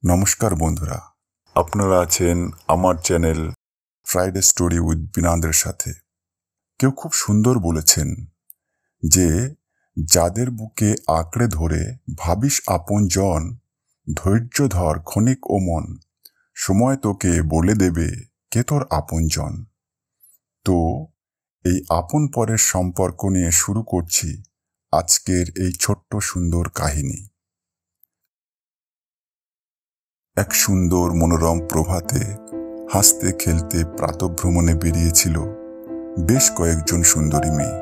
নমস্কার বন্ধুরা, আপনারা আছেন আমার চ্যানেল ফ্রাইডে স্টোরি উইথ বিনান্দের সাথে। কেউ খুব সুন্দর বলেছেন যে যাদের বুকে আঁকড়ে ধরে ভাবিস আপন জন, ধৈর্য ধর ক্ষণিক ও মন, সময় তোকে বলে দেবে কে তোর আপন জন। তো এই আপন পরের সম্পর্ক নিয়ে শুরু করছি আজকের এই ছোট্ট সুন্দর কাহিনী। এক সুন্দর মনোরম প্রভাতে হাসতে খেলতে প্রাতঃভ্রমণে বেরিয়েছিল বেশ কয়েকজন সুন্দরী মেয়ে।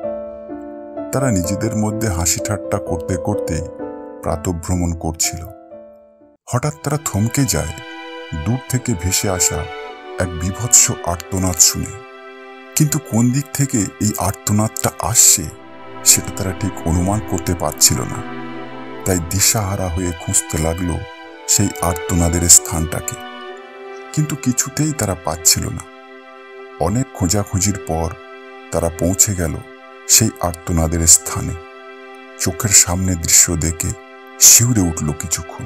তারা নিজেদের মধ্যে হাসি ঠাট্টা করতে করতে প্রাতঃভ্রমণ করছিল। হঠাৎ তারা থমকে যায় দূর থেকে ভেসে আসা এক বীভৎস আর্তনাদ শুনে। কিন্তু কোন দিক থেকে এই আর্তনাদটা আসছে সেটা তারা ঠিক অনুমান করতে পারছিল না। তাই দিশাহারা হয়ে খুঁজতে লাগলো সেই আর্তনাদের স্থানটাকে, কিন্তু কিছুতেই তারা পাচ্ছিল না। অনেক খোঁজাখুঁজির পর তারা পৌঁছে গেল সেই আর্তনাদের স্থানে। চোখের সামনে দৃশ্য দেখে শিউরে উঠল কিছুক্ষণ।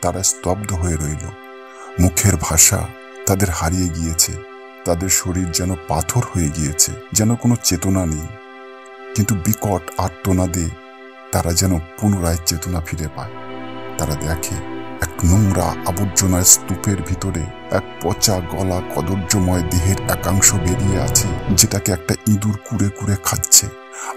তারা স্তব্ধ হয়ে রইল। মুখের ভাষা তাদের হারিয়ে গিয়েছে। তাদের শরীর যেন পাথর হয়ে গিয়েছে, যেন কোনো চেতনা নেই। কিন্তু বিকট আর্তনাদে তারা যেন পুনরায় চেতনা ফিরে পায়। তারা দেখে এক নোংরা আবর্জনার স্তূপের ভিতরে এক পচা গলা কদর্যময় দেহের একাংশ বেরিয়ে আছে, যেটাকে একটা ইঁদুর কুড়ে কুড়ে খাচ্ছে।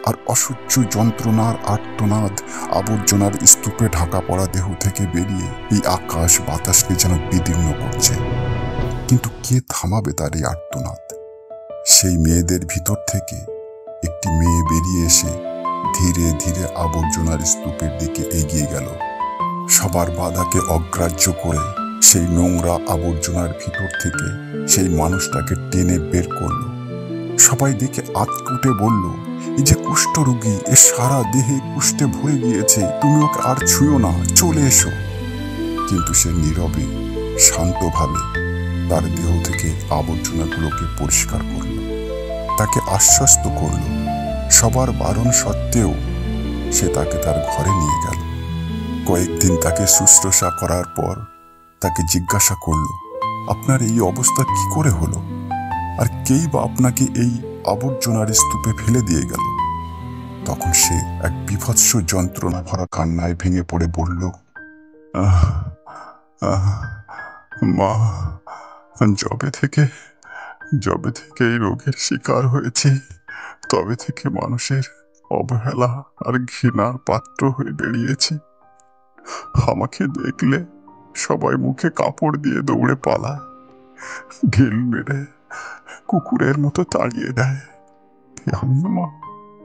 আর অসহ্য যন্ত্রণার আর্তনাদ আবর্জনার স্তূপে ঢাকা পড়া দেহ থেকে বেরিয়ে এই আকাশ বাতাসকে যেন বিদীর্ণ করছে। কিন্তু কে থামাবে তার এই আর্তনাদ? সেই মেয়েদের ভিতর থেকে একটি মেয়ে বেরিয়ে এসে ধীরে ধীরে আবর্জনার স্তূপের দিকে এগিয়ে গেল। সবার বাধাকে অগ্রাহ্য করে সেই নোংরা আবর্জনার ভিতর থেকে সেই মানুষটাকে টেনে বের করল। সবাই দেখে আঁতকুটে বলল, এই যে কুষ্ঠরোগী, এ সারা দেহে কুষ্ঠে ভরে গিয়েছে, তুমি ওকে আর ছুঁয়ো না, চলে এসো। কিন্তু সে নীরবে শান্তভাবে তার দেহ থেকে আবর্জনাগুলোকে পরিষ্কার করল, তাকে আশ্বস্ত করল। সবার বারণ সত্ত্বেও সে তাকে তার ঘরে নিয়ে গেল। কয়েকদিন তাকে শুশ্রূষা করার পর তাকে জিজ্ঞাসা করল, আপনার এই অবস্থা কি করে হলো? আর কেই বা আপনাকে এই আবর্জনার স্তূপে ফেলে দিয়ে গেল? তখন সে এক বীভৎস যন্ত্রণা ভরা কান্নায় ভেঙে পড়ে বলল, মা, যবে থেকে এই রোগের শিকার হয়েছি, তবে থেকে মানুষের অবহেলা আর ঘৃণার পাত্র হয়ে বেরিয়েছি। আমাকে দেখলে সবাই মুখে কাপড় দিয়ে দৌড়ে পালায়, ঢিল মেরে কুকুরের মতো তাড়িয়ে দেয়।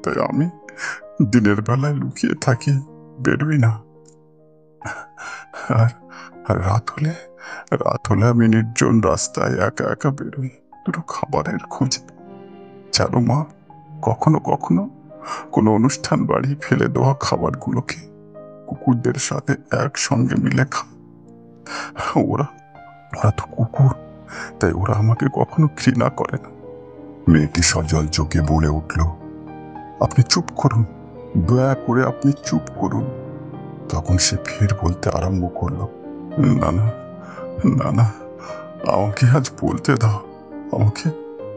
তাই আমি দিনের বেলায় লুকিয়ে থাকি, বেরোই না। আর রাত হলে আমি নির্জন রাস্তায় একা একা বেরোই, দুটো খাবারের খোঁজে। জানো মা, কখনো কখনো কোনো অনুষ্ঠান বাড়ি ফেলে দেওয়া খাবারগুলোকে কুকুরদের সাথে একসঙ্গে মিলে খা। ওরা তো কুকুর, তাই ওরা আমাকে কখনো ঘৃণা করে না। মেয়েটি সজল চোখে বলে উঠল, আপনি চুপ করুন, দয়া করে আপনি চুপ করুন। তখন সে ফের বলতে আরম্ভ করলো, না না না না, আমাকে আজ বলতে দাও,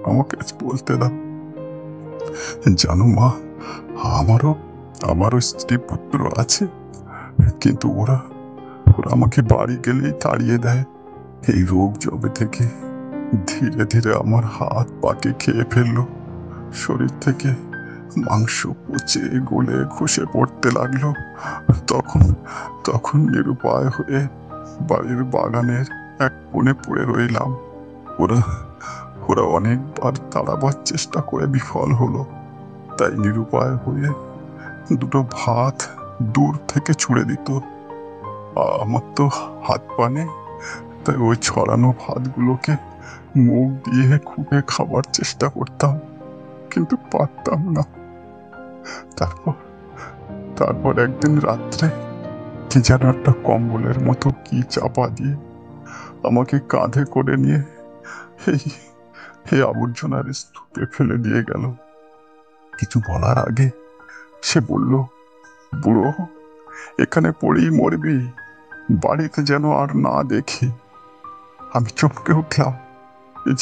আমাকে আজ বলতে দাও। জানো মা, আমারও স্ত্রী পুত্র আছে, কিন্তু ওরা আমাকে বাড়ি গেলেই তাড়িয়ে দেয়। এই রোগ যবে থেকে ধীরে ধীরে আমার হাত পাকে খেয়ে ফেললো, শরীর থেকে মাংস পচে গলে খসে পড়তে লাগলো। তখন নিরুপায় হয়ে বাড়ির বাগানের এক কোণে পড়ে রইলাম। ওরা অনেকবার তাড়াবার চেষ্টা করে বিফল হলো। তাই নিরুপায় হয়ে দুটো ভাত দূর থেকে ছুঁড়ে দিত। আমার তো হাত পা নেই, তাই ওই ছড়ানো ভাতগুলোকে মুখ দিয়ে খুঁটে খাবার চেষ্টা করতাম, কিন্তু পারতাম না। তারপর একদিন রাত্রে কি যেন একটা কম্বলের মতো কি চাপা দিয়ে আমাকে কাঁধে করে নিয়ে এই আবর্জনার স্তূপে ফেলে দিয়ে গেল। কিছু বলার আগে সে বলল, বুড়ো, এখানে পড়েই মরবি, বাড়িতে যেন আর না দেখি। আমি চমকে উঠলাম। এই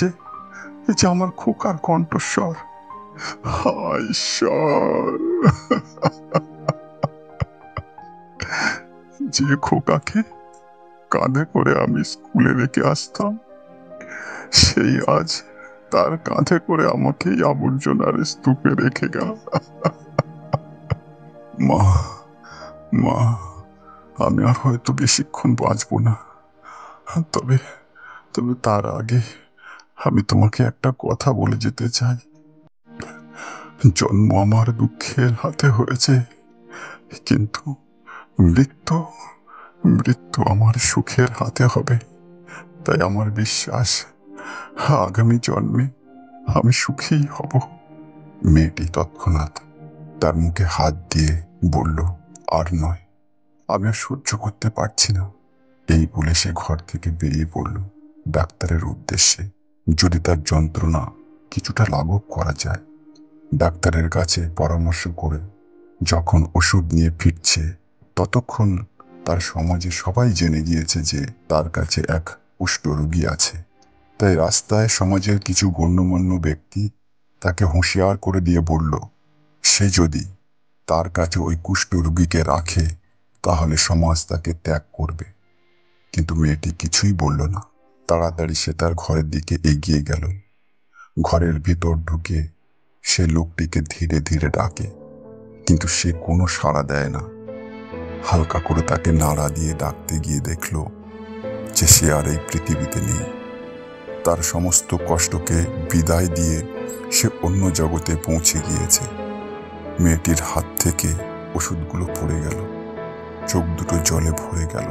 যে আমার খোকার কণ্ঠস্বর। হায় ঈশ্বর! যে খোকাকে কাঁধে করে আমি স্কুলে রেখে আসতাম, সেই আজ তার কাঁধে করে আমাকে আবর্জনার স্তূপে রেখে গেল। মা, মা, আমি আর হয়তো বেশিক্ষণ বাঁচবো না। তবে তবে তার আগে আমি তোমাকে একটা কথা বলে যেতে চাই। জন্ম আমার দুঃখের হাতে হয়েছে, কিন্তু মৃত্যু মৃত্যু আমার সুখের হাতে হবে। তাই আমার বিশ্বাস, আগামী জন্মে আমি সুখী হব। মেয়েটি তৎক্ষণাৎ তার মুখে হাত দিয়ে বলল, আর নয়, আমি আর সহ্য করতে পারছি না। এই বলে সে ঘর থেকে বেরিয়ে পড়ল ডাক্তারের উদ্দেশ্যে, যদি তার যন্ত্রণা কিছুটা লাঘব করা যায়। ডাক্তারের কাছে পরামর্শ করে যখন ওষুধ নিয়ে ফিরছে, ততক্ষণ তার সমাজে সবাই জেনে গিয়েছে যে তার কাছে এক কুষ্ঠরোগী আছে। তাই রাস্তায় সমাজের কিছু গণ্যমান্য ব্যক্তি তাকে হুঁশিয়ার করে দিয়ে বলল, সে যদি তার কাছে ওই কুষ্ঠরোগীকে রাখে তাহলে সমাজ তাকে ত্যাগ করবে। কিন্তু মেয়েটি কিছুই বলল না। তাড়াতাড়ি সে তার ঘরের দিকে এগিয়ে গেল। ঘরের ভিতর ঢুকে সে লোকটিকে ধীরে ধীরে ডাকে, কিন্তু সে কোনো সাড়া দেয় না। হালকা করে তাকে নাড়া দিয়ে ডাকতে গিয়ে দেখল যে সে আর এই পৃথিবীতে নেই। তার সমস্ত কষ্টকে বিদায় দিয়ে সে অন্য জগতে পৌঁছে গিয়েছে। মেয়েটির হাত থেকে ওষুধগুলো পড়ে গেল, চোখ দুটো জলে ভরে গেল।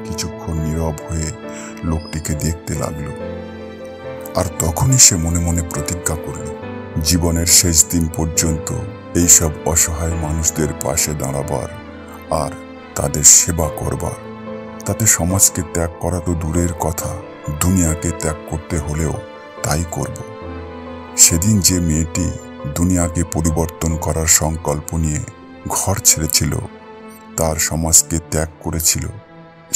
কিছুক্ষণ নীরব হয়ে লোকটিকে দেখতে লাগলো। আর তখনই সে মনে মনে প্রতিজ্ঞা করল, জীবনের শেষ দিন পর্যন্ত এইসব অসহায় মানুষদের পাশে দাঁড়াবার আর তাদের সেবা করবার। তাতে সমাজকে ত্যাগ করা তো দূরের কথা, দুনিয়াকে ত্যাগ করতে হলেও তাই করব। সেদিন যে মেয়েটি দুনিয়াকে পরিবর্তন করার সংকল্প নিয়ে ঘর ছেড়েছিল, তার সমাজকে ত্যাগ করেছিল,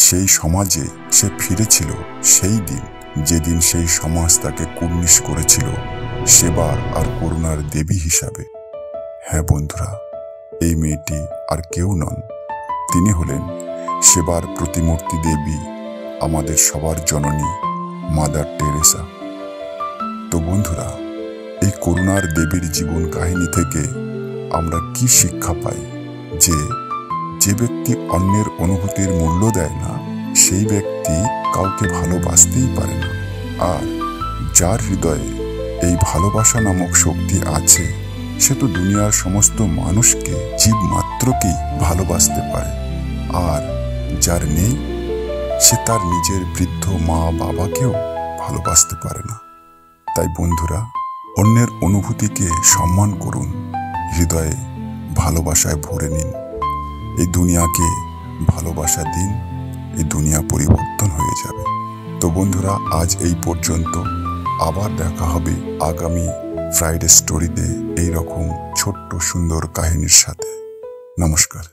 সেই সমাজে সে ফিরেছিল সেই দিন যেদিন সেই সমাজ তাকে কুর্নিশ করেছিল সেবার আর করুণার দেবী হিসাবে। হ্যাঁ বন্ধুরা, এই মেয়েটি আর কেউ নন, তিনি হলেন সেবার প্রতিমূর্তি দেবী, আমাদের সবার জননী মাদার টেরেসা। তো বন্ধুরা, এই করুণার দেবীর জীবন কাহিনী থেকে আমরা কি শিক্ষা পাই? যে ব্যক্তি অন্যের অনুভূতির মূল্য দেয় না, সেই ব্যক্তি কাউকে ভালোবাসতেই পারে না। আর যার হৃদয়ে এই ভালোবাসা নামক শক্তি আছে, সে তো দুনিয়ার সমস্ত মানুষকে, জীব মাত্রকেই ভালোবাসতে পারে। আর যার নেই, সে তার নিজের বৃদ্ধ মা বাবাকেও ভালোবাসতে পারে না। তাই বন্ধুরা, অন্যের অনুভূতিকে সম্মান করুন, হৃদয়ে ভালোবাসায় ভরে নিন। এই দুনিয়াকে ভালোবাসা দিন, এই দুনিয়া পরিবর্তন হয়ে যাবে। তো বন্ধুরা, আজ এই পর্যন্ত। আবার দেখা হবে আগামী ফ্রাইডে স্টোরিতে এইরকম ছোট্ট সুন্দর কাহিনীর সাথে। নমস্কার।